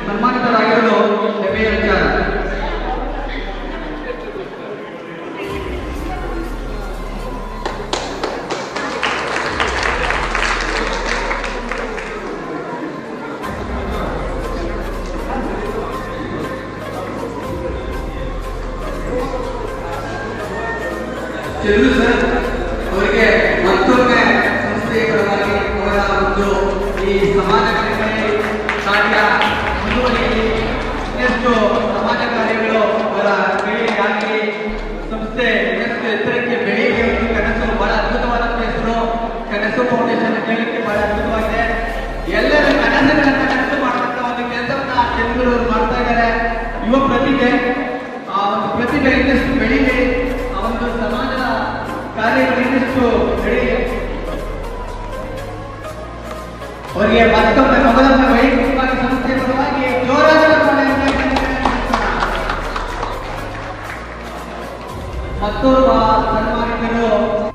ಸನ್ಮಾನಿತರಾಗಿರೋದು ಹೆಮ್ಮೆಯ ವಿಚಾರ. ಚಂದ್ರು ಸರ್ ಅವರಿಗೆ ಮತ್ತೊಮ್ಮೆ ಸಂಸ್ಥೆಯ ಪರವಾಗಿ ಅವರ ಒಂದು ಈ ಸಮಾಜ ಕಲ್ಯಾಣ ಕಾರ್ಯ ಮುಂದುವರಿಯಲಿ, ಇನ್ನಷ್ಟು ಸಮಾಜ ಕಾರ್ಯಗಳು ಅವರ ಕೈಯಾಗಲಿ, ಸಂಸ್ಥೆ ಇನ್ನಷ್ಟು ಎತ್ತರಕ್ಕೆ ಬೆಳೆಯಲಿ. ಒಂದು ಕನಸು ಬಹಳ ಅದ್ಭುತವಾದಂಥ ಹೆಸರು ಕನಸು ಫೌಂಡೇಶನ್ ಹೇಳಲಿಕ್ಕೆ ಬಹಳ ಅದ್ಭುತವಾಗಿದೆ. ಎಲ್ಲರ ಕನಸುಗಳನ್ನ ಕನಸು ಮಾಡುವಂತ ಒಂದು ಕೆಲಸವನ್ನ ಚಂದ್ರು ಮಾಡ್ತಾ ಇದ್ದಾರೆ. ಯುವ ಪ್ರತಿಭೆ, ಆ ಒಂದು ಪ್ರತಿಭೆ ಇನ್ನಷ್ಟು ಬೆಳೀಲಿ, ಆ ಒಂದು ಸಮಾಜ ಕಾರ್ಯಗಳು ಇನ್ನಷ್ಟು ಬೆಳೀಲಿ. ಅವರಿಗೆ ಮತ್ತೊಮ್ಮೆ ಮೊದಲೊಮ್ಮೆ ವೈಯಕ್ತಿಕವಾಗಿ ಸಂಸ್ಥೆ ಪರವಾಗಿ ಜೋರಾದ ಮತ್ತೋರ್ವ ಸನ್ಮಾನಿತರು